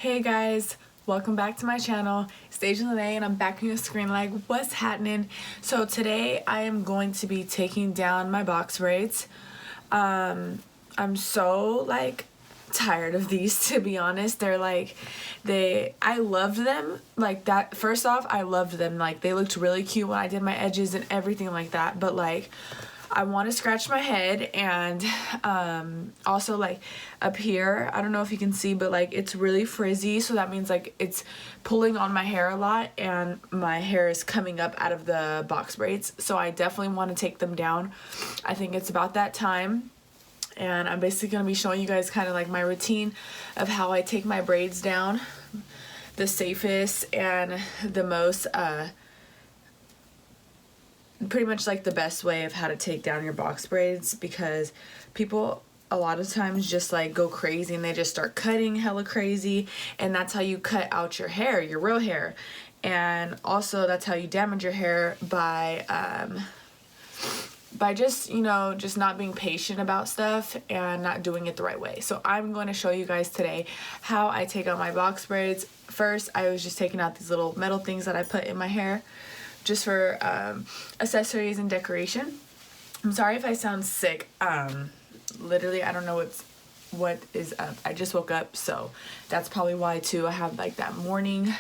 Hey guys, welcome back to my channel. It's Deja Lene and I'm back on your screen like, what's happening? So today I am going to be taking down my box braids. I'm so tired of these, to be honest. They're I loved them like that. First off, I loved them. Like, they looked really cute when I did my edges and everything like that, but I want to scratch my head, and also up here, I don't know if you can see, but it's really frizzy, so that means it's pulling on my hair a lot and my hair is coming up out of the box braids. So I definitely want to take them down. I think it's about that time, and I'm basically going to be showing you guys kind of my routine of how I take my braids down the safest and the most pretty much the best way of how to take down your box braids, because people a lot of times just go crazy and they just start cutting hella crazy, and that's how you cut out your hair, your real hair. And also that's how you damage your hair by just, just not being patient about stuff and not doing it the right way. So I'm going to show you guys today how I take out my box braids. First, I was just taking out these little metal things that I put in my hair just for accessories and decoration. I'm sorry if I sound sick. Literally, I don't know what is up. I just woke up, so that's probably why too. I have that morning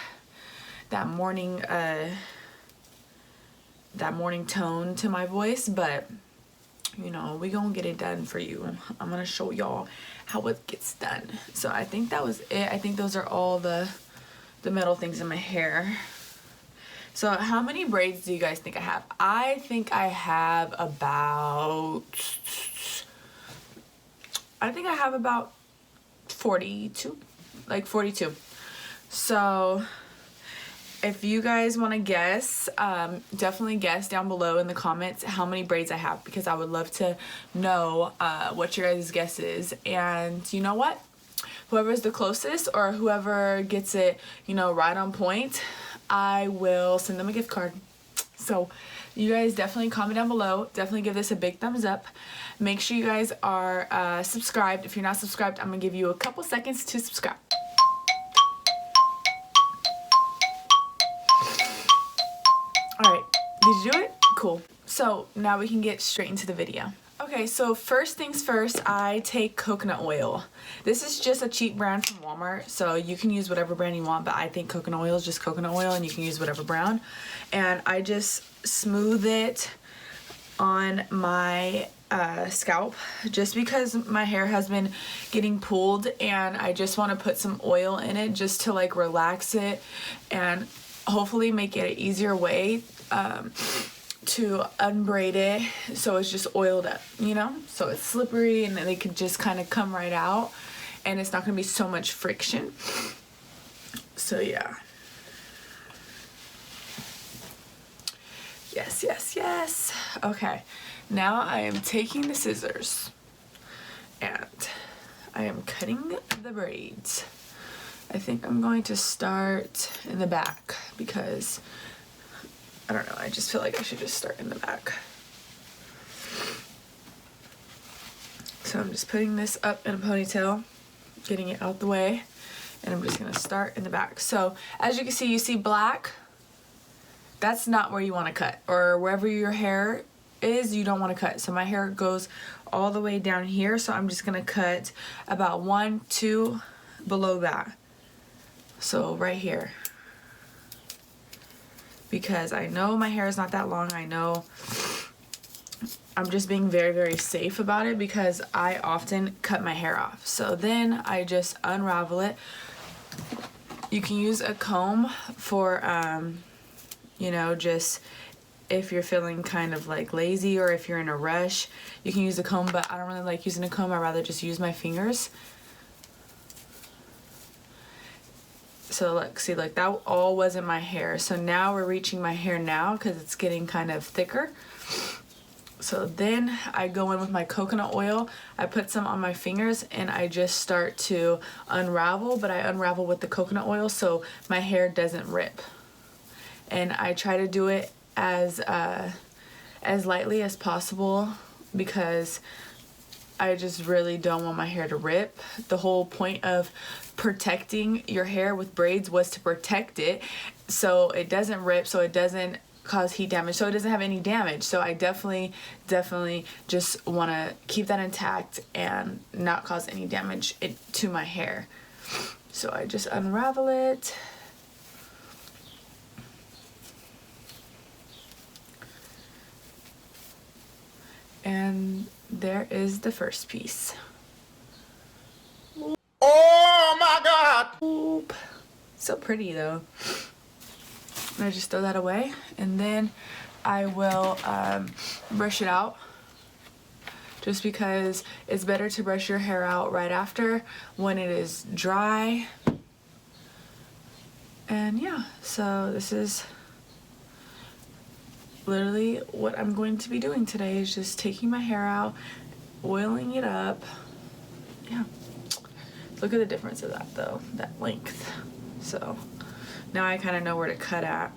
tone to my voice, but we gonna get it done for you. I'm gonna show y'all how it gets done. So I think that was it. I think those are all the metal things in my hair. So how many braids do you guys think I have? I think I have about 42, 42. So if you guys want to guess, definitely guess down below in the comments how many braids I have, because I would love to know what your guys' guess is. And you know what? Whoever's the closest, or whoever gets it, right on point, I will send them a gift card. So you guys definitely comment down below. Definitely give this a big thumbs up. Make sure you guys are subscribed. If you're not subscribed, I'm gonna give you a couple seconds to subscribe. Alright, did you do it? Cool. So now we can get straight into the video. Okay, so first things first, I take coconut oil. This is just a cheap brand from Walmart, so you can use whatever brand you want, but I think coconut oil is just coconut oil, and you can use whatever brand. And I just smooth it on my scalp, just because my hair has been getting pulled, and I just want to put some oil in it just to relax it and hopefully make it an easier way to unbraid it, so it's just oiled up, so it's slippery and then they could just kind of come right out, and it's not gonna be so much friction. So yeah, yes. Okay, now I am taking the scissors and I am cutting the braids. I think I'm going to start in the back because I don't know, I just feel like I should just start in the back. So I'm just putting this up in a ponytail, getting it out the way, and I'm just gonna start in the back. So as you can see, you see black. That's not where you want to cut, or wherever your hair is, you don't want to cut. So my hair goes all the way down here, so I'm just gonna cut about 1, 2 below that. So right here. Because I know my hair is not that long. I know I'm just being very, very safe about it, because I often cut my hair off. So then I just unravel it. You can use a comb for, just if you're feeling kind of lazy, or if you're in a rush, you can use a comb, but I don't really like using a comb. I'd rather just use my fingers. So look, see, that all wasn't my hair. So now we're reaching my hair now, because it's getting kind of thicker. So then I go in with my coconut oil. I put some on my fingers and I just start to unravel, but I unravel with the coconut oil so my hair doesn't rip. And I try to do it as lightly as possible, because I just really don't want my hair to rip. The whole point of protecting your hair with braids was to protect it so it doesn't rip, so it doesn't cause heat damage, so it doesn't have any damage. So I definitely just want to keep that intact and not cause any damage to my hair. So I just unravel it. And there is the first piece. Oh my God! Oop. So pretty though. And I just throw that away, and then I will brush it out, just because it's better to brush your hair out right after when it is dry. And yeah, so this is literally what I'm going to be doing today, is just taking my hair out, oiling it up. Yeah, look at the difference of that though, that length. So now I kind of know where to cut at.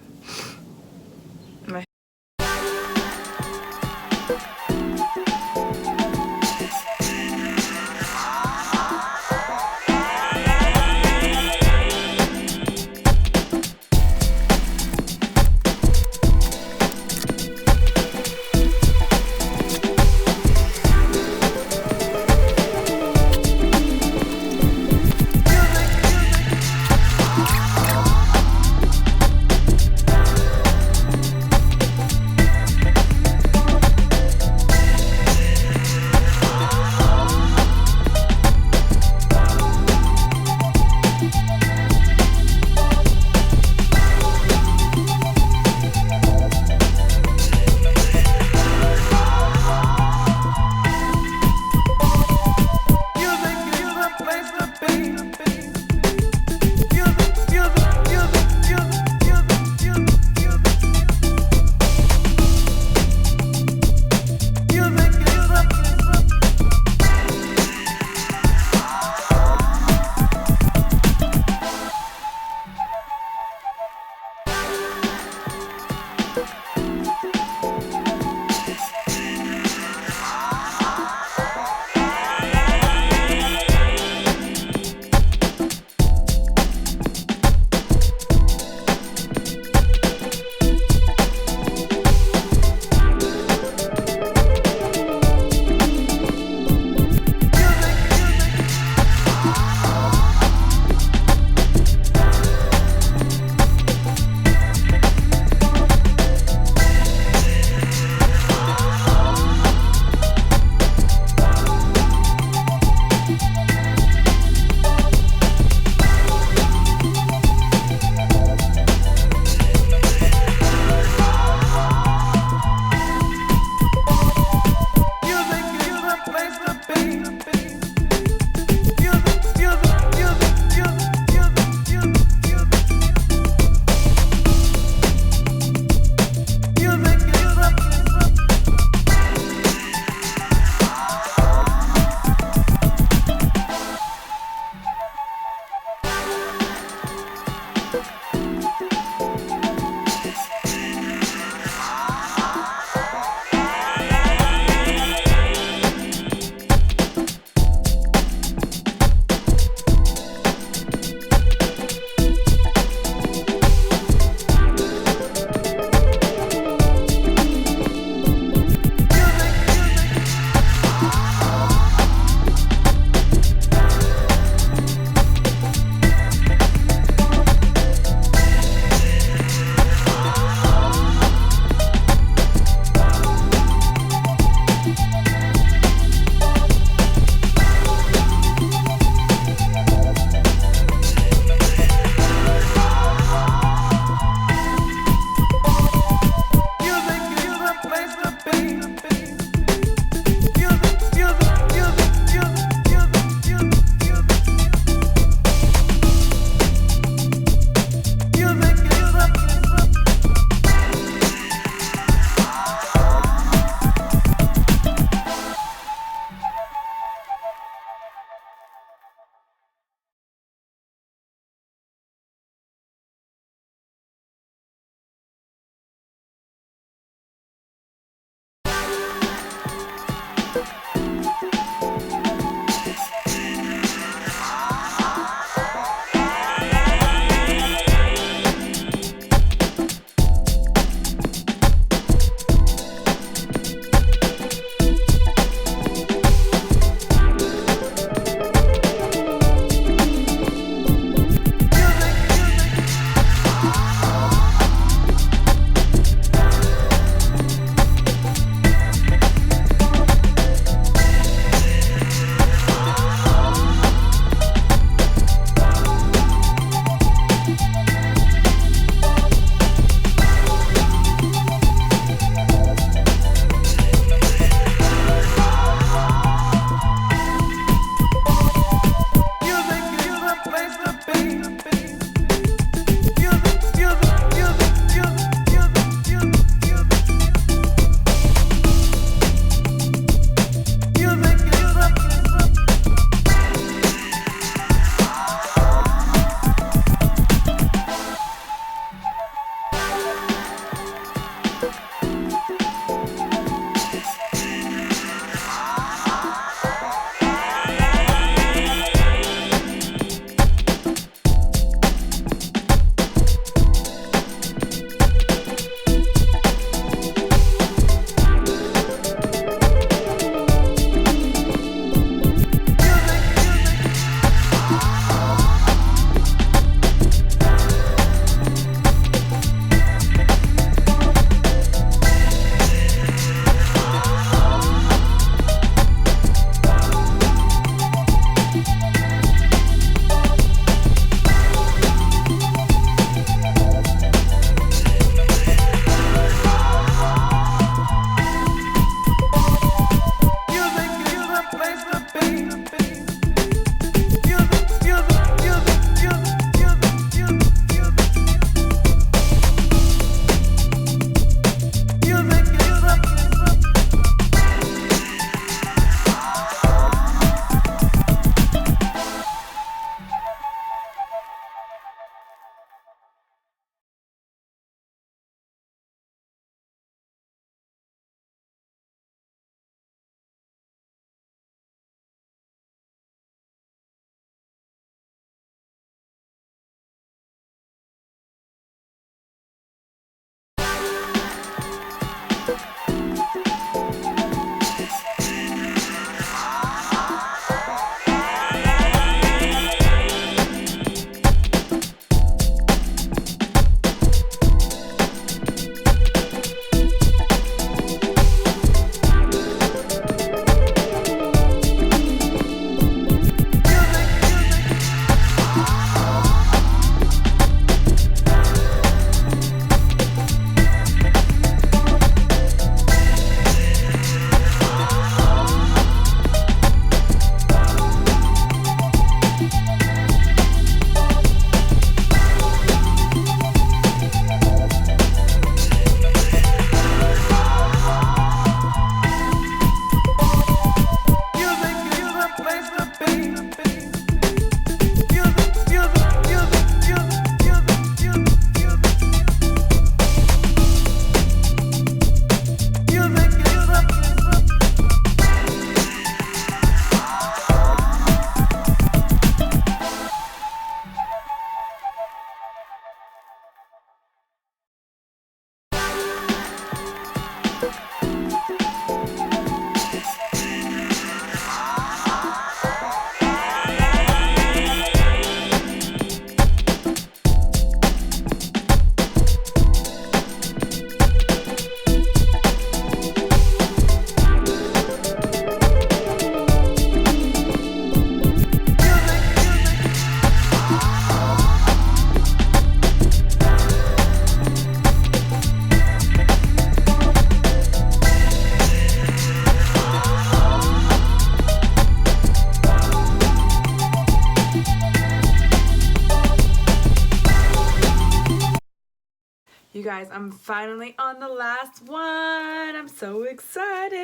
You guys, I'm finally on the last one. I'm so excited.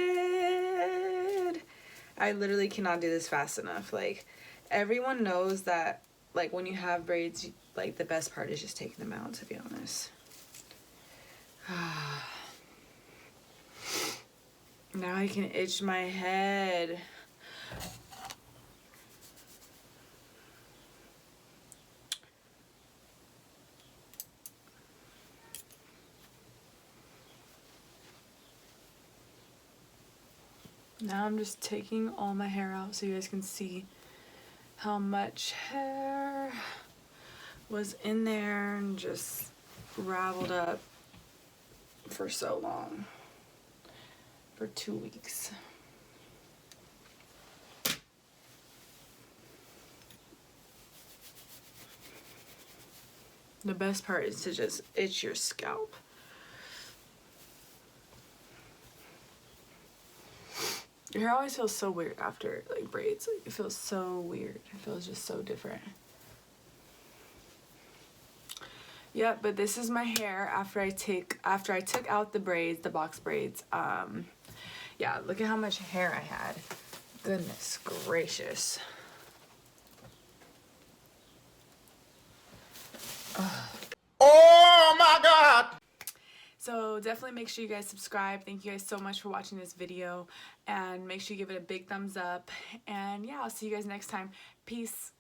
I literally cannot do this fast enough. Like, everyone knows that, like, when you have braids, like, the best part is just taking them out, to be honest. Now I can itch my head. Now I'm just taking all my hair out so you guys can see how much hair was in there and just raveled up for so long, for 2 weeks. The best part is to just itch your scalp. Your hair always feels so weird after, like, braids. Like, it feels so weird. It feels just so different. Yep, but this is my hair after I took out the braids, the box braids. Yeah, look at how much hair I had. Goodness gracious. Oh my God! So definitely make sure you guys subscribe. Thank you guys so much for watching this video, and make sure you give it a big thumbs up. And yeah, I'll see you guys next time. Peace.